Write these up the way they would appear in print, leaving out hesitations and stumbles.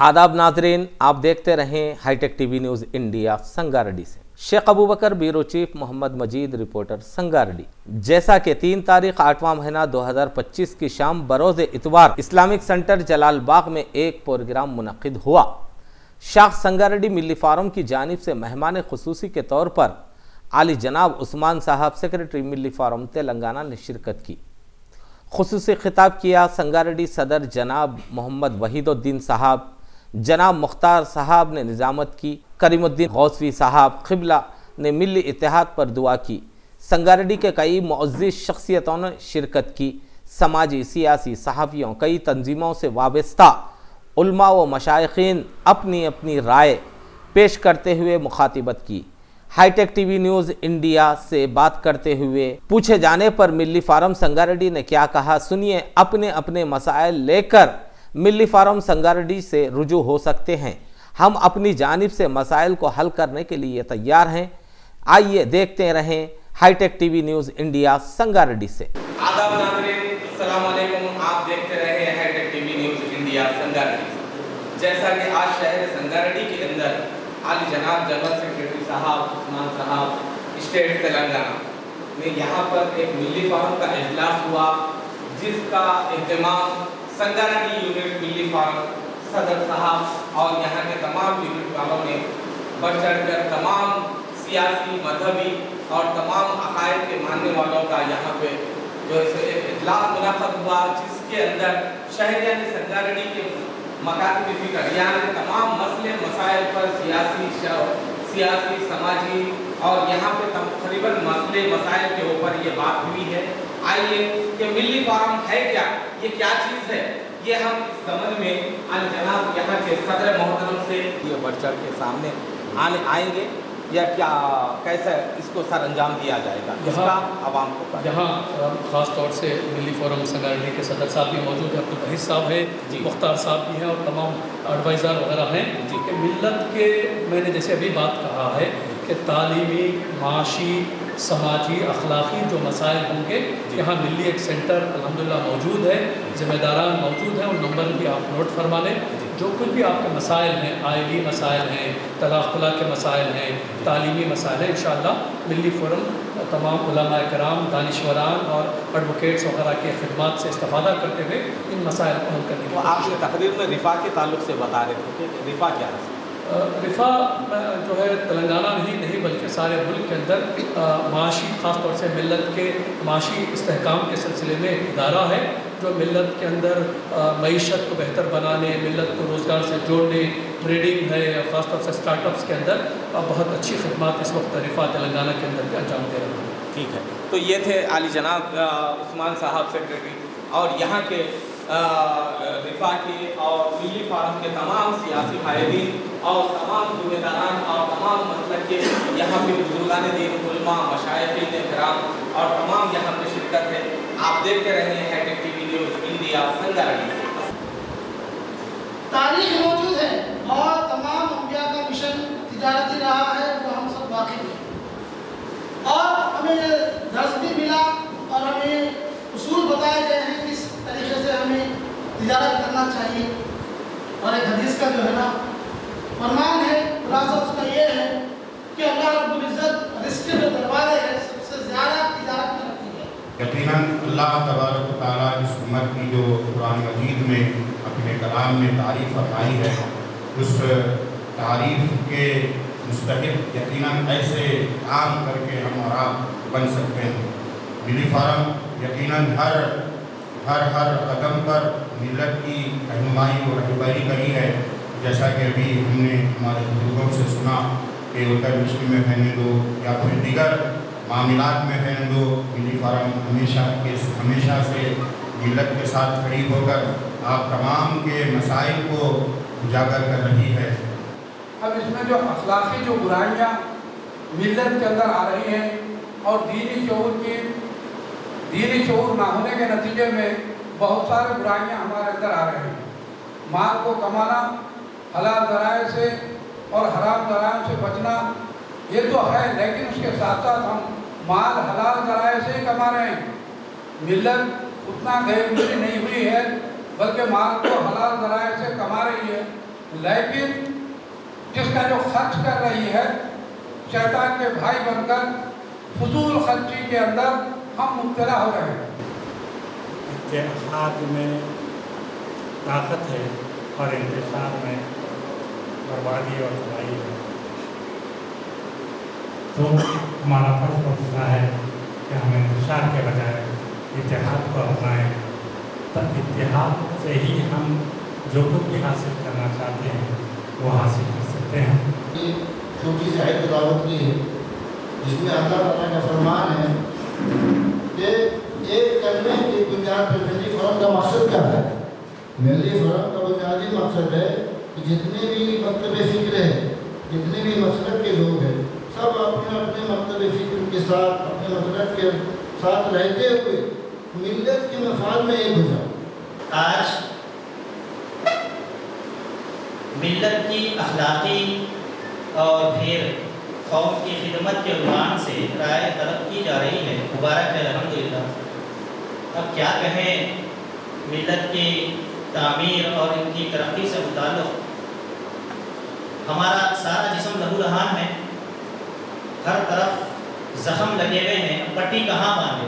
आदाब नाजरीन, आप देखते रहें hitech TV news India Sangareddy से। Sheikh Abu Bakar bureau chief Mohammad Majid, reporter Sangareddy. जैसा कि 3 तारीख 8वां महीना 2025 की शाम बरोज़ इतवार इस्लामिक सेंटर जलालबाग में एक प्रोग्राम मुनक्किद हुआ। शाख संगारेड्डी मिल्ली फार्म की जानिब से मेहमान खुसूसी के तौर पर आली जनाब उस्मान साहब, सेक्रेटरी मिल्ली फार्म तेलंगाना ने शिरकत की। खुसूसी खिताब किया संगारेड्डी सदर जनाब मोहम्मद वहीदुद्दीन साहब, जनाब मुख्तार साहब ने निज़ामत की, करीमुद्दीन गौसवी साहब क़िबला ने मिल्ली इत्तेहाद पर दुआ की। संगारेड्डी के कई मुअज़्ज़िज़ शख्सियतों ने शिरकत की। समाजी, सियासी, सहाफ़ियों, कई तंजीमों से वाबस्ता उलमा व मशाइखीन अपनी अपनी राय पेश करते हुए मुखातिबत की। हाईटेक टीवी न्यूज़ इंडिया से बात करते हुए पूछे जाने पर मिल्ली फार्म संगारेड्डी ने क्या कहा, सुनिए। अपने अपने मसाइल लेकर मिल्ली फार्म संगारेड्डी से रुजू हो सकते हैं। हम अपनी जानिब से मसाइल को हल करने के लिए तैयार हैं। आइए देखते रहें hitech TV news India Sangareddy से। आदाब नाज़रीन, अस्सलाम वालेकुम। आप देखते रहे hitech TV news India Sangareddy से। जैसा कि आज शहर संगारेड्डी के अंदर आली जनाब जनरल सेक्रेटरी साहब उस्मान साहब, स्टेट तेलंगाना में यहाँ पर एक मिल्ली फार्म का इजलास हुआ, जिसका एहतमाम संगारेड्डी यूनिट मिल्ली फार्म सदर साहब और यहाँ के तमाम यूनिट वालों ने बढ़ चढ़ कर तमाम सियासी, मजहबी और तमाम अकायद के मानने वालों का यहाँ पे जो है इजलास मुनक़्क़द हुआ, जिसके अंदर शहरियान संगारेड्डी के मकातब फ़िक्र यहाँ के तमाम मसले मसाइल पर सियासी, समाजी और यहाँ पे तकरीबन मसले मसाइल के ऊपर ये बात हुई है। आइए कि मिल्ली फार्म है क्या, ये क्या चीज़ है, ये हम इस संबंध में जनाब यहाँ के सदर मोहतरम से ये बढ़ चढ़ के सामने आएंगे या क्या, कैसे इसको सर अंजाम दिया जाएगा, इसका आवाम को। यहाँ ख़ास तौर से मिल्ली फोरम संगारेड्डी के सदर साहब भी मौजूद हैं, अब्दुल वहीद साहब हैं, मुख्तार साहब भी हैं और तमाम एडवाइज़र वगैरह हैं जी। कि मिल्लत के मैंने जैसे अभी बात कहा है कि तालीमी, माशी, समाजी, अखलाक़ी जो मसाइल होंगे, यहाँ मिल्ली एक सेंटर अल्हम्दुलिल्लाह मौजूद है, ज़िम्मेदारान मौजूद हैं और नंबर भी आप नोट फरमा लें। जो कुछ भी आपके मसाइल हैं, आइली मसाइल हैं, तलाक़ के मसाइल हैं, तालीमी मसाइल हैं, इंशाअल्लाह मिल्ली फोरम तमाम उलमा कराम, दानिश्वरान और एडवोकेट्स वगैरह के खिदमात से इस्तेफ़ादा करते हुए इन मसाइल को हल करने तो आपने तकरीर में रिफ़ा के ताल्लुक़ से बता रहे थे कि रिफ़ा क्या है? रिफ़ा जो है तेलंगाना नहीं बल्कि सारे मुल्क के अंदर माशी, ख़ास तौर से मिल्लत के माशी इस्तेहकाम के सिलसिले में एक इदारा है जो मिल्लत के अंदर मईशत को बेहतर बनाने, मिल्लत को रोज़गार से जोड़ने, ट्रेडिंग है, ख़ास तौर से स्टार्टअप्स के अंदर बहुत अच्छी खिदमत इस वक्त रिफ़ा तेलंगाना के अंदर भी अंजाम दे रहे हैं। ठीक है, तो ये थे आली जनाब उस्मान साहब सेक्रेटरी और यहाँ के रिफ़ा के और मिल्ली फार्म के तमाम सियासी कायदीन और तमाम ज़िम्मेदारान और तमाम मतलब के यहाँ पे बुजुर्गान दीन, उलमा, मशाइखीन किराम और तमाम यहाँ पे शिरकत है। आप देखते रहे हैं hitech TV news India Sangareddy. तारीख मौजूद है और तमाम अंबिया का मिशन तिजारती रहा है, वो हम सब वाकिफ़ हैं और हमें दर्स भी मिला और हमें उसूल बताए गए हैं किस तरीके से हमें तिजारत करना चाहिए। और एक हदीस का जो है ना फरमान है, खुलासा उसका ये है कि अल्लाह रब्बुल इज़्ज़त रिज़्क़ के जो दरवाज़े हैं सबसे ज़्यादा तिजारत में रखी है। यकीनन अल्लाह तबारक व तआला इस उम्मत की जो कुरान मजीद में अपने कलाम में तारीफ़ फरमाई है, उस तारीफ़ के मुस्तहिक़ यकीनन ऐसे काम करके हम और आप बन सकते हैं। मिल्ली फार्म यकीनन हर कदम पर मिल्लत की रहनुमाई और रहबरी करी है। जैसा कि अभी हमने हमारे बुजुर्गों से सुना कि उत्तर मिश्र में रहने दो या फिर दीगर मामलात में रहने दो, मिल्ली फार्म हमेशा से मिल्लत के साथ खड़ी होकर आप तमाम के मसाइल को उजागर कर रही है। अब इसमें जो अखलाक़ी जो बुराइयाँ मिल्लत के अंदर आ रही हैं और दीनी शऊर ना होने के नतीजे में बहुत सारी बुराइयाँ हमारे अंदर आ रही हैं। माल को कमाना, हलाल ज़राए से और हराम ज़राए से बचना ये तो है, लेकिन उसके साथ साथ हम माल हलाल ज़राए से ही कमा रहे हैं। मिल्लत उतना गैरगुज़री नहीं हुई है बल्कि माल को हलाल ज़राए से कमा रही है। लेकिन जिसका जो खर्च कर रही है शैतान के भाई बनकर फजूल खर्ची के अंदर हम मुब्तला हो रहे हैं। इत्तेहाद में ताकत है और इंतशार में बर्बादी और तबाही है। तो हमारा फर्ज बनता है कि हम इंतशार के बजाय इत्तेहाद को अपनाएं। तब इत्तेहाद से ही हम जो कुछ भी हासिल करना चाहते हैं वो हासिल कर सकते हैं। छोटी सी आयत दावत की है जिसमें अल्लाह ताला का फरमान है कि एक कलमे की बुनियाद पर मिली फ़रम का मकसद क्या है। मिली फ़रम का बुनियादी मकसद है कि जितने भी मकतब फ़िक्र है, जितने भी मसलक के लोग हैं, सब अपने अपने मकतब फ़िक्र के साथ, अपने मसलक के साथ रहते हुए मिल्लत के मफाद में एक हो जाओ। आज मिल्लत की अखलाकी और फिर कौम की खिदमत के उन्वान से राय तलब की जा रही है। मुबारक है, अल्हम्दुलिल्लाह। अब क्या कहें, मिल्लत की तामीर और इनकी तरक्की से मुताल्लिक़ हमारा सारा जिस्म लहूलुहान है, हर तरफ ज़ख़म लगे हुए हैं, पट्टी कहाँ बांधे।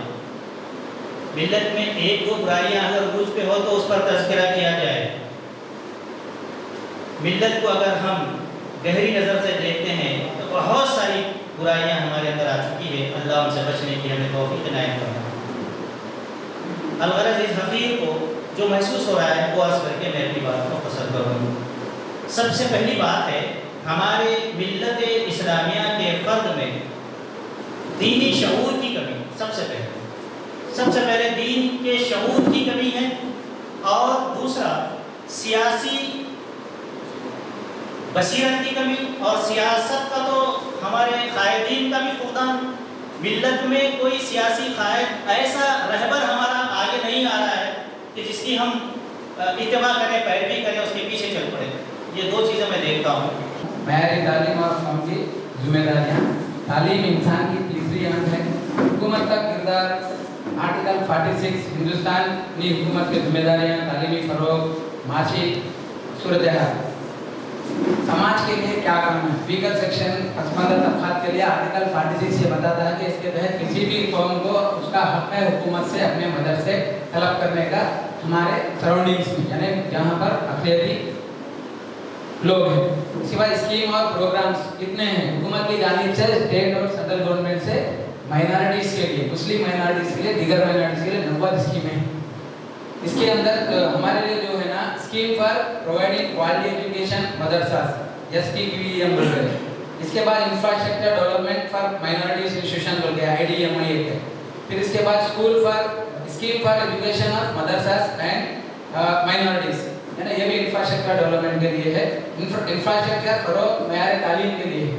मिल्लत में एक दो बुराइयाँ अगर उरूज पे हो तो उस पर तज़किरा किया जाए। मिल्लत को अगर हम गहरी नज़र से देखते हैं तो बहुत सारी बुराइयां हमारे अंदर आ चुकी है। अल्लाह उनसे बचने की हमें तौफीक इनायत फरमाए। अलगरज़ इस हक़ीर को जो महसूस हो रहा है वो अर्ज़ करके मैं अपनी बात को पसंद करूँगा। सबसे पहली बात है, हमारे मिल्लत इस्लामिया के फ़र्द में दीनी शऊर की कमी। सबसे पहले दीन के शऊर की कमी है, और दूसरा सियासी बसीरत की कमी, और सियासत का तो हमारे कायदीन का भी फुक़दान। मिल्लत में कोई सियासी कायद ऐसा रहबर हमारा आगे नहीं आ रहा है कि जिसकी हम इत्तिबा करें, पैरवी करें, उसके पीछे चल पड़े। ये दो चीज़ें मैं देखता हूँ। मैरी तालीम और कौम की जिम्मेदारियाँ। तालीम इंसान की तीसरी आंख है। हुकूमत का किरदार, आर्टिकल 46 हिंदुस्तान की हुकूमत की जिम्मेदारियाँ, तालीमी फ़रोग़, माशी सूरत-ए-हाल, समाज के लिए क्या काम है। स्पीकर सेक्शन पसमानदा तबक़ात के लिए आर्टिकल 46 ये बताता है कि इसके तहत किसी भी कौम को उसका हक़ है हुकूमत से अपने मदरसे तलब करने का, हमारे सराउंडिंग्स में, यानी जहाँ पर अक़लियती लोग हैं। सिवाय स्कीम और प्रोग्राम्स कितने हैं हुकूमत की जानिब से, स्टेट और सेंट्रल गवर्नमेंट से माइनॉरिटीज़ के लिए, मुस्लिम माइनॉरिटीज़ के लिए, दीगर माइनॉरिटीज़ के लिए 90 स्कीमें हैं। इसके अंदर हमारे लिए जो है ना, scheme for providing quality education madrasas, SPQEM बोल रहे हैं। इसके बाद infrastructure development for minorities institution बोल के IDMI एक है। फिर इसके बाद scheme for education of madrasas and minorities, है ना, ये भी इंफ्रास्ट्रक्चर डेवलपमेंट के लिए है। इंफ्रास्ट्रक्चर फरोग़ मेयार तालीम के लिए है।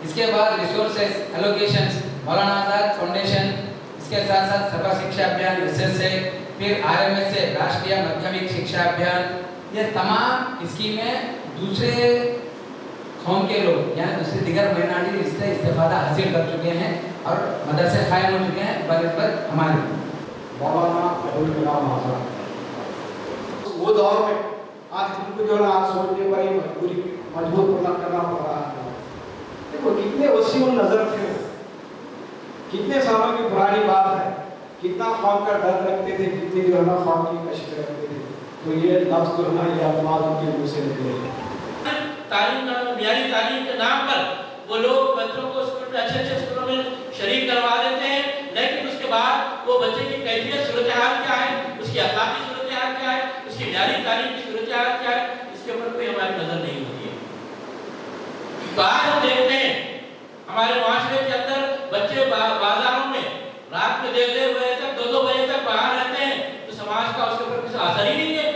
इसके बाद रिसोर्सेज एलोकेशंस, मौलाना आज़ाद फाउंडेशन, इसके साथ साथ सर्व शिक्षा अभियान SS से, फिर RMS से राष्ट्रीय माध्यमिक शिक्षा अभियान, ये तमाम स्कीमें दूसरे कौम के लोग यानी दूसरे दिगर माइनॉरिटी इससे इस्तेफादा हासिल कर चुके हैं और मदरसे कायम हो चुके हैं बनिस्बत हमारे। मौलाना अबुल कलाम आज़ाद वो दौर में आज हमको जो है आज सोचने पर ही मजबूर करना पड़ रहा है। देखो कितने वसीम नज़र थे, कितने सालों की पुरानी बात है, कितना कौम का डर रखते थे, कितनी जो है ना कौम की कशिश रखते थे। तो ये लफ्ज़ जो है ना ये अल्फाज उनके मुँह से निकले। तालीम मियारी तालीम के नाम पर वो लोग बच्चों को स्कूल में अच्छे स्कूलों में शरीक करवा देते हैं, लेकिन उसके बाद वो बच्चे की कैफियत सूरत हाल क्या है, उसकी अखलाकी सूरत हाल क्या है, उसकी मियारी तालीम की सूरत हाल क्या है, इसके ऊपर कोई हमारी नज़र नहीं होती है। तो आज हम देखते हैं हमारे माशरे के अंदर बच्चे बाजारों में रात में 1-1 बजे तक 2-2 बजे तक बाहर रहते हैं, तो समाज का उसके ऊपर कुछ असर ही नहीं है।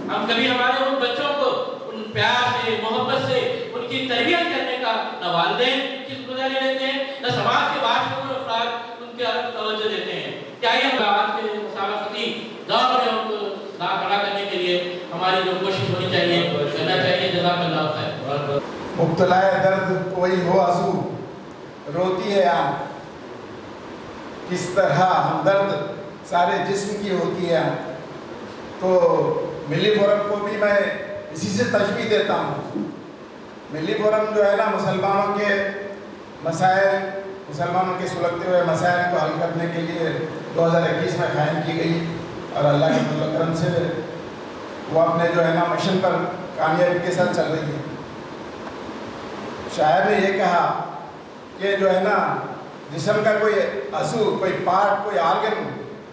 हम कभी हमारे उन बच्चों को उन प्यार से, मोहब्बत से उनकी तरबियत करने का न वालिदैन की जिम्मेदारी लेते हैं, न समाज के बाकी अफराद उनके तरफ तवज्जो देते हैं। क्या ये आज के मुसाफती दौर में उनको खड़ा करने के लिए हमारी जो कोशिश होनी चाहिए करना चाहिए। जज़ाकल्लाह खैर। मुब्तलाए दर्द कोई हो आंसू रोती है आँख, किस तरह हमदर्द सारे जिस्म की होती है। तो मिली फ़ोरम को भी मैं इसी से तशबीह देता हूँ। मिली फोरम जो है ना मुसलमानों के मसाइल, मुसलमानों के सुलगते हुए मसाइल को हल करने के लिए 2021 में कायम की गई और अल्लाह के फज़ल व करम से वो अपने जो है ना मिशन पर कामयाबी के साथ चल रही है। शायर ने ये कहा कि जो है ना जिस्म का कोई अज़ू, कोई पार्ट, कोई आर्गन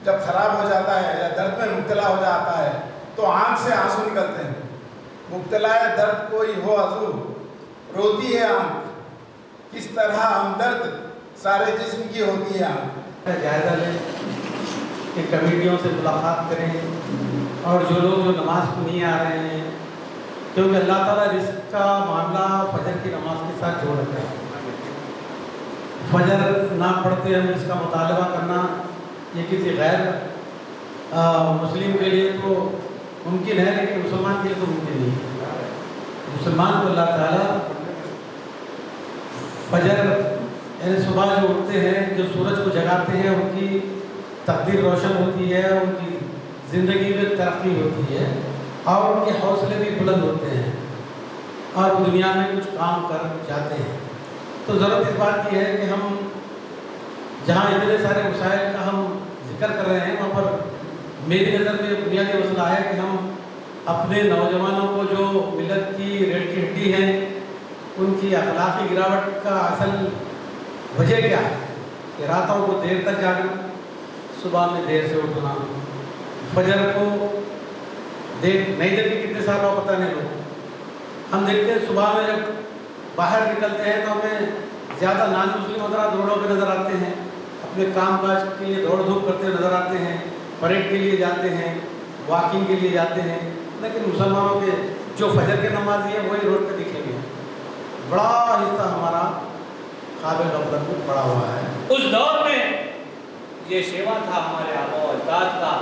जब ख़राब हो जाता है या दर्द में मुब्तला हो जाता है तो आँख से आंसू निकलते हैं। मुब्तला दर्द कोई हो अज़ू, रोती है आँख, किस तरह हमदर्द सारे जिस्म की होती है आँख। जायज़ा लें कि कमेटियों से मुलाकात करें और जो लोग जो नमाज को नहीं आ रहे हैं, क्योंकि अल्लाह ताला रिस्क का मामला फजर की नमाज के साथ जोड़ रखा है। फजर ना पढ़ते हम इसका मुतालबा करना ये किसी गैर मुस्लिम के लिए तो मुमकिन है, लेकिन मुसलमान के लिए तो मुमकिन नहीं है। मुसलमान को अल्लाह ताला फजर यानी सुबह जो उठते हैं, जो सूरज को जगाते हैं, उनकी तकदीर रोशन होती है, उनकी ज़िंदगी में तरक्की होती है और उनके हौसले भी बुलंद होते हैं और वो दुनिया में कुछ काम कर जाते हैं। तो ज़रूरत इस बात की है कि हम जहाँ इतने सारे मसाइल का हम जिक्र कर रहे हैं, वहाँ पर मेरी नज़र में बुनियादी मसला है कि हम अपने नौजवानों को जो मिलत की रीढ़ की हड्डी है, उनकी अखलाकी गिरावट का असल वजह क्या है कि रातों को देर तक जागना, सुबह में देर से उठना, फजर को नहीं देखते कितने साल हो पता नहीं लोग। हम देखते हैं सुबह में जब बाहर निकलते हैं तो हमें ज़्यादा नान मुस्लिम हज़रात रोडों पे नज़र आते हैं, अपने काम काज के लिए दौड़ धूप करते हुए नज़र आते हैं, परेड के लिए जाते हैं, वॉकिंग के लिए जाते हैं, लेकिन मुसलमानों के जो फजर के नमाजी हैं वही रोड पे दिखेंगे। बड़ा हिस्सा हमारा काबिल गफलत में पड़ा हुआ है। उस दौर में ये सेवा था हमारे आबा और अजदाद का,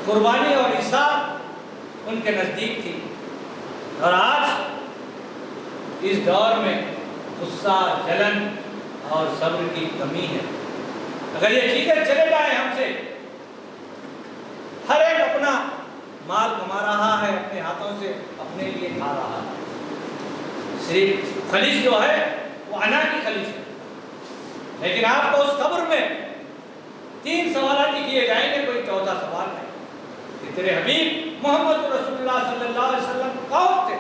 कुर्बानी और इसार उनके नज़दीक थी। और आज इस दौर में गुस्सा, जलन और सब्र की कमी है। अगर ये चीज़ें चले जाए हमसे, हर एक अपना माल कमा रहा है, अपने हाथों से अपने लिए खा रहा है। सिर्फ खलीज जो है वो अना की खलीज है, लेकिन आपको उस कब्र में 3 सवाल ही किए जाएंगे, कोई चौथा सवाल है कि तेरे हबीब मोहम्मद रसूलुल्लाह सल्लल्लाहु अलैहि वसल्लम कौन थे,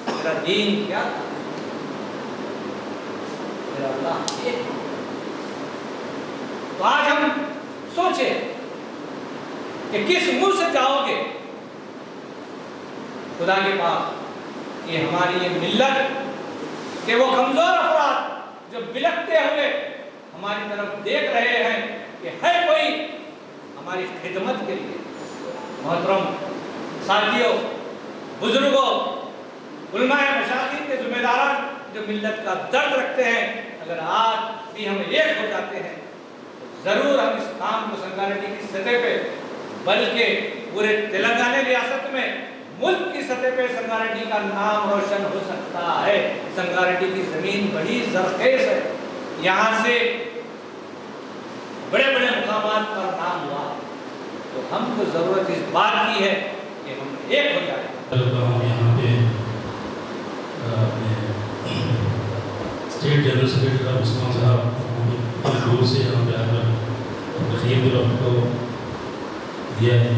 तेरा दीन क्या था, तेरा अल्लाह ये। तो आज हम सोचे कि किस मुंह से जाओगे खुदा के पास कि हमारी ये मिल्लत के वो कमजोर अफराद जो बिलखते हुए हमारी तरफ देख रहे हैं कि है कोई हमारी खिदमत के लिए। मोहतरम साथियों, बुजुर्गों, उलमाए मशाइख के जिम्मेदारान जो मिल्लत का दर्द रखते हैं, अगर आज भी हम एक हो जाते हैं तो ज़रूर हम इस काम को संगारेड्डी की सतह पे, बल्कि पूरे तेलंगाना रियासत में, मुल्क की सतह पे संगारेड्डी का नाम रोशन हो सकता है। संगारेड्डी की ज़मीन बड़ी ज़रखेज़ है, यहाँ से बड़े बड़े मुकामात पर नाम हुआ, तो हमको ज़रूरत इस बात की है कि हम एक हो जाए। यहाँ पे स्टेट जनरल सेक्रेटरी उस्मान साहब दूर से यहाँ पे आकर तखीर को दिया है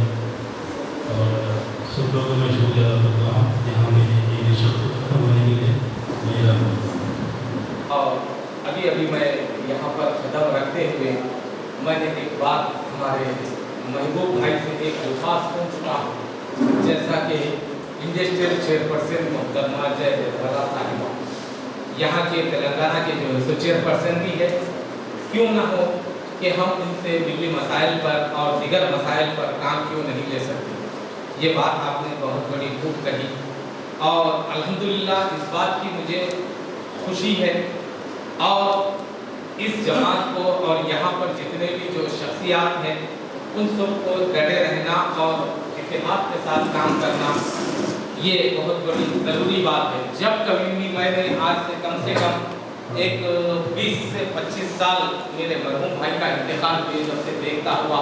और सब लोगों में शुक्रिया अदा करता हूँ यहाँ में ये शब्द खत्म होने के लिए मेरा। और अभी मैं यहाँ पर कदम रखते हुए मैंने एक बात हमारे महबूब भाई से एक अल्फाज सुन चुका हूँ, जैसा कि इंडस्ट्रियल चेयरपर्सन मोहतरमा जय जयवाला साहिबा यहाँ के तेलंगाना के जो है चेयरपर्सन भी है, क्यों ना हो कि हम इनसे बिजली मसाइल पर और दीगर मसाइल पर काम क्यों नहीं ले सकते। ये बात आपने बहुत बड़ी खूब कही और अल्हम्दुलिल्लाह इस बात की मुझे खुशी है। और इस जमात को और यहाँ पर जितने भी जो शख्सियात हैं उन सबको डटे रहना और इत्तेफाक के साथ काम करना, ये बहुत बड़ी ज़रूरी बात है। जब कभी भी मैंने आज से कम एक 20 से 25 साल मेरे मरहूम भाई का इंतकाल हुए, जब से देखता हुआ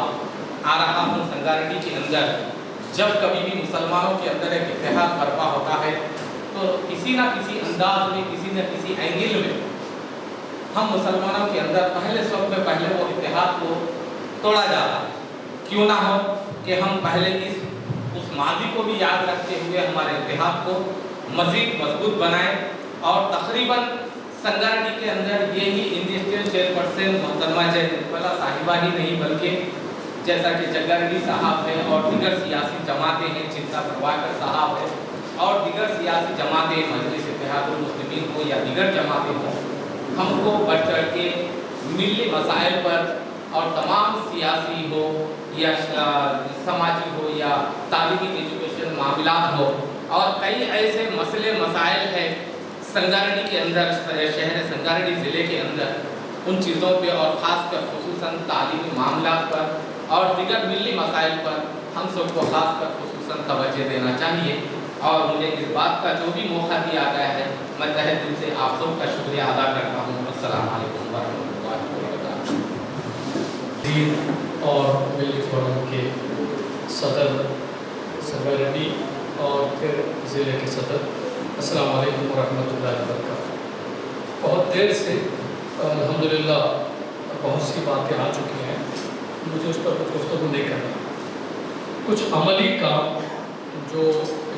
आ रहा हूँ संगारेड्डी के अंदर, जब कभी भी मुसलमानों के अंदर एक इत्तेहाद बर्पा होता है तो किसी न किसी अंदाज में, किसी न किसी एंगल में हम मुसलमानों के अंदर पहले सब में पहले वो इत्तेहाद को तोड़ा जाता है। क्यों ना हो कि हम पहले उस माजी को भी याद रखते हुए हमारे इत्तेहाद को मज़ीद मजबूत बनाएं। और तकरीबन संगारेड्डी के अंदर ये ही इंडस्ट्रियल चेयरपर्सन मोहतरमा जयदीपला साहिबा ही नहीं बल्कि जैसा कि जग्गारेड्डी साहब हैं और दीगर सियासी जमातें हैं, चिंता प्रभाकर साहब हैं और दीगर सियासी जमातें, मजलिस इत्तेहादुल मुस्लिमीन हो या दीगर जमातें हों, हमको बढ़ चढ़ के मिली मसाइल पर और तमाम सियासी हो या समाजी हो या तालीमी एजुकेशन मामलात हो और कई ऐसे मसले मसाइल हैं संगारेड्डी के अंदर, शहर संगारेड्डी ज़िले के अंदर उन चीज़ों पे और ख़ास कर खुसूसन तालीमी मामलात पर और दीगर मिली मसाइल पर हम सबको ख़ास कर खुसूसन तवज्जो देना चाहिए। और मुझे इस बात का जो भी मौका दिया गया है मैं तहे दिल से आप सब का शुक्रिया अदा करता हूँ। अस्सलाम वालेकुम वरहमतुल्लाहि वबरकातुहू। और मिली फोरम के सदर संगारेड्डी और फिर ज़िले के सदर, अस्सलाम वालेकुम वरहमतुल्लाहि वबरकातुहू। बहुत देर से अल्हम्दुलिल्लाह बहुत सी बातें आ चुकी हैं, मुझे उस पर कुछ गुफ्तगू नहीं करना। कुछ अमली काम जो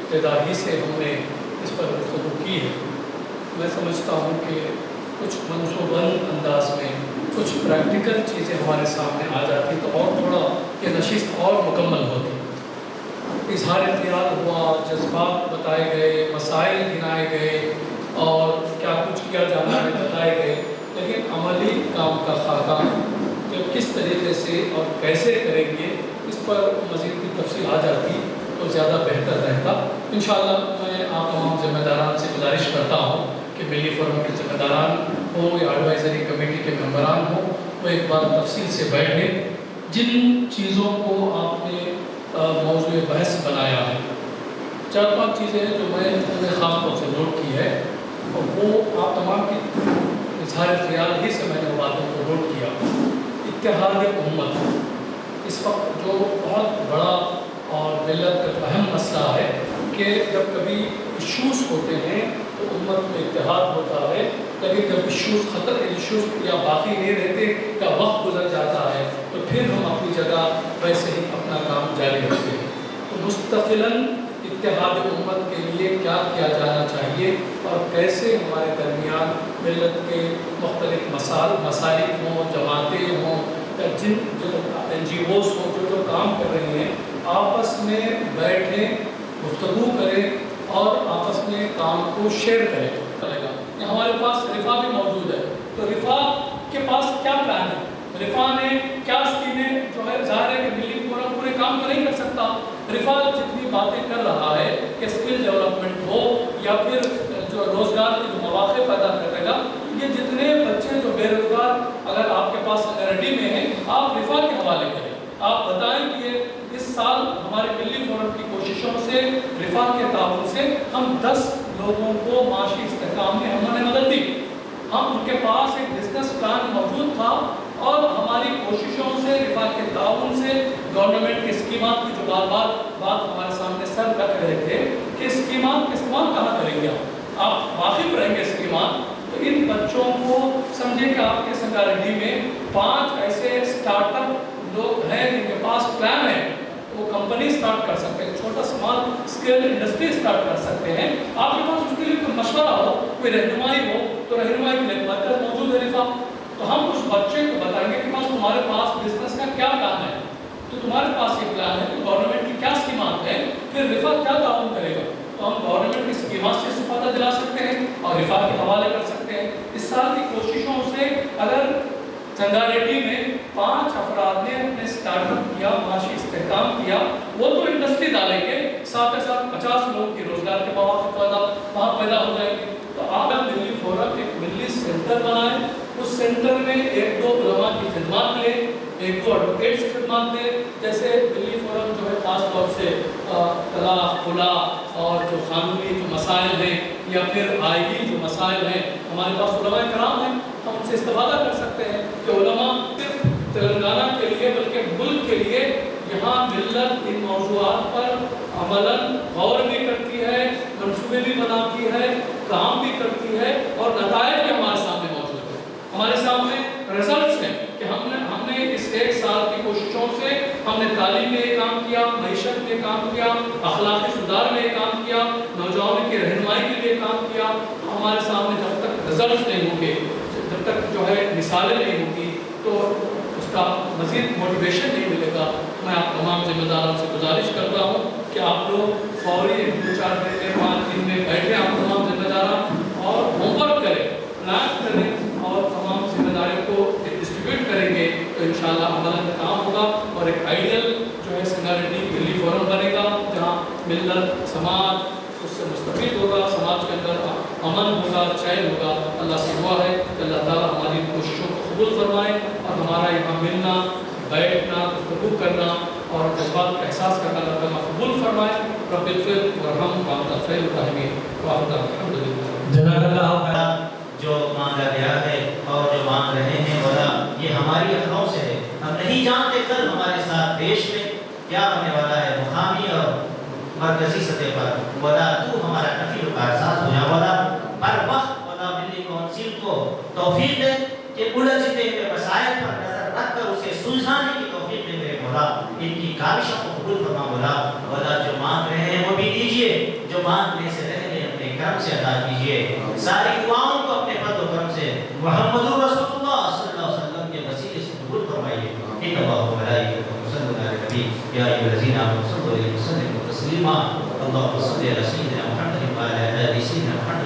इब्तिदाई से हमने इस पर गुफ्तगू की है, मैं समझता हूँ कि कुछ मनसूबबंद अंदाज में कुछ प्रैक्टिकल चीज़ें हमारे सामने आ जाती तो और थोड़ा ये नशिस्त और मुकम्मल होती। इजहार ख्याल हुआ, जज्बात बताए गए, मसाइल गिनाए गए और क्या कुछ किया जाना है बताए गए, लेकिन अमली काम का खाका जो किस तरीके से और कैसे करेंगे इस पर मज़ीद की तफसील आ जाती तो ज़्यादा बेहतर रहता। इंशाअल्लाह मैं आप तमाम ज़िम्मेदारान से गुजारिश करता हूँ कि मिली फोरम के ज़िम्मेदारान हो या एडवाइज़री कमेटी के मेंबरान हो, वो एक बार तफसील से बैठें। जिन चीज़ों को आपने मौजूद बहस बनाया है, 4-5 चीज़ें हैं जो मैंने ख़ास तौर से नोट की है और वो आप तमाम की इजहार ख्याल ही से मैंने बातों को नोट किया। इत्तेहाद उम्मत इस वक्त जो बहुत बड़ा और मिलत का जो अहम मसला है कि जब कभी इशूज़ होते हैं तो उम्मत में इत्तेहाद होता है, लेकिन जब इशूज़ या बाकी नहीं रहते या वक्त गुजर जाता है तो फिर हम अपनी जगह वैसे ही अपना काम जारी रखते हैं। तो मुस्तक़िलन इत्तेहाद उम्मत के लिए क्या किया जाना चाहिए और कैसे हमारे दरमियान मिलत के मुख्तलिफ मसालिक हों, जमातें हों या जिन NGOs हों जो काम कर रही हैं, आपस में बैठें, गुफ्तगू करें और आपस में काम को शेयर करें। हमारे पास रिफा भी मौजूद है, तो रिफा के पास क्या प्लान है, रिफा ने क्या स्कीमें जो है, ज़ाहिर है कि मिली फोरम पूरे काम तो नहीं कर सकता। रिफा जितनी बातें कर रहा है कि स्किल डेवलपमेंट हो या फिर जो रोज़गार के जो मौके पैदा करेगा, ये जितने बच्चे जो बेरोज़गार अगर आपके पास संगारेड्डी में हैं, आप रिफा के हवाले करें। आप बताएं कि इस साल हमारे मिली फोरम की कोशिशों से रिफा के ताउन से हम 10 लोगों को माशी इस्तेहकाम में हमने मदद दी। हम उनके पास एक बिजनेस प्लान मौजूद था और हमारी कोशिशों से रिफा के ताउन से गवर्नमेंट की स्कीमात की जो बार बात हमारे सामने सर रख रहे थे कि स्कीमात का इस्तेमाल कहाँ करेंगे आप वाकिफ रहेंगे स्कीमात। तो इन बच्चों को समझे कि आपके संगारेड्डी में 5 ऐसे स्टार्टअप लोग हैं जिनके पास प्लान है, वो कंपनी स्टार्ट कर सकते हैं, छोटा स्मॉल स्केल इंडस्ट्री स्टार्ट कर सकते हैं। आपके पास उसके लिए कोई मशवरा हो, कोई रहनुमाई हो, तो रहनुमाई के लिए मरकज़ मौजूद है रिफा। तो हम उस बच्चे को बताएंगे कि बस तुम्हारे पास बिजनेस का क्या प्लान है, तो तुम्हारे पास ये प्लान है, तो गवर्नमेंट की क्या स्कीमात है, फिर रिफा क्या ताउन करेगा। तो हम गवर्नमेंट की स्कीमात से इस्तेफादा दिला सकते हैं और रिफा के हवाले कर सकते हैं। इस साल की कोशिशों से अगर संगारेड्डी में 5 अफराद ने अपने स्टार्टअप किया, माशी इस्तेहकाम किया, वो तो इंडस्ट्री डालेंगे, साथ ही साथ 50 लोगों की रोजगार के मौके वहाँ पैदा हो जाएंगे। तो आप मिली फोरम एक मिली सेंटर बनाएं, उस सेंटर में 1-2 उलमा की खिदमत लें, 1-2 एडवोकेट्स की खिदमत दें। जैसे मिली फोरम जो है ख़ास तौर से तलाक, खुला और जो कानूनी जो मसाइल हैं या फिर आईनी जो मसाइल हैं, हमारे पास उलमा कराम हैं, हम उनसे इस्तेफादा कर सकते हैं कि उलमा सिर्फ तेलंगाना के लिए बल्कि मुल्क के लिए यहाँ मिल्लत इन मौज़ूआत पर अमलन गौर भी करती है, मंसूबे भी बनाती है, काम भी करती है और नतायज भी हमारे सामने मौजूद है। हमारे सामने रिजल्ट्स हैं कि हमने इस 1 साल की कोशिशों से हमने तालीम में काम किया, मईशत में काम किया, अखलाकी सुधार में काम किया, नौजवानों की रहनुमाई के लिए काम किया। हमारे सामने जब तक रिजल्ट्स नहीं होंगे, जब तक जो है मिसालें नहीं होंगी, तो उसका मज़ीद मोटिवेशन नहीं मिलेगा। मैं आप तमाम ज़िम्मेदारों से गुजारिश करता हूँ कि आप लोग फौरी 2-4 दिन 5 दिन में बैठे आप तमाम ज़िम्मेदार और होमवर्क करें, प्लान करें और तमाम जिम्मेदारियों को डिस्ट्रीब्यूट करेंगे तो इंशाल्लाह अमलन काम होगा और एक आइडियल जो है संगारेड्डी दिल्ली फोरम बनेगा जहाँ मिल्लत समाज उससे मुस्तफीद होगा, समाज के अंदर अमन होगा, चैन होगा। अल्लाह से दुआ है कि अल्लाह ताला हमारी कोशिशों को कबूल फरमाए और हमारा यहाँ मिलना, बैठना, गुफ्तगू करना और जज्बात का एहसास करना अल्लाह ताला कबूल फरमाए। रब्बिल वरहम व खैरुर राहिमीन व अल्हम्दुलिल्लाह। जो मांगा गया है और जो मांग रहे हैं वला ये हमारी अखलों से है। हम नहीं जानते कल हमारे साथ देश में क्या होने वाला है। मुकामी और मरकजी सतह पर वला तू हमारा कफील का एहसास हो जा वला हर वक्त वला मिली कौंसिल को तौफीक दे कि उलझते हुए मसाइल पर नजर रखकर उसे सुलझाने की तौफीक दे मेरे मौला। इनकी काविशों को कबूल फरमा मौला। वला जो मांग रहे हैं वो भी दीजिए, जो मांगने से रह गए अपने कर्म से अदा कीजिए। सारी दुआओं को अपने फज़्ल व करम से मुहम्मदुर रसूलुल्लाह सल्लल्लाहु अलैहि वसल्लम के वसीले से कबूल फरमाइए। इन्नल्लाह व मलाइकतहु युसल्लूना अला नबी या अय्युहल्लज़ीना आमनू सल्लु अलैहि वसल्लिमू तस्लीमा। अल्लाहुम्मा सल्लि अला सय्यिदिना मुहम्मदिन व अला आलि सय्यिदिना मुहम्मद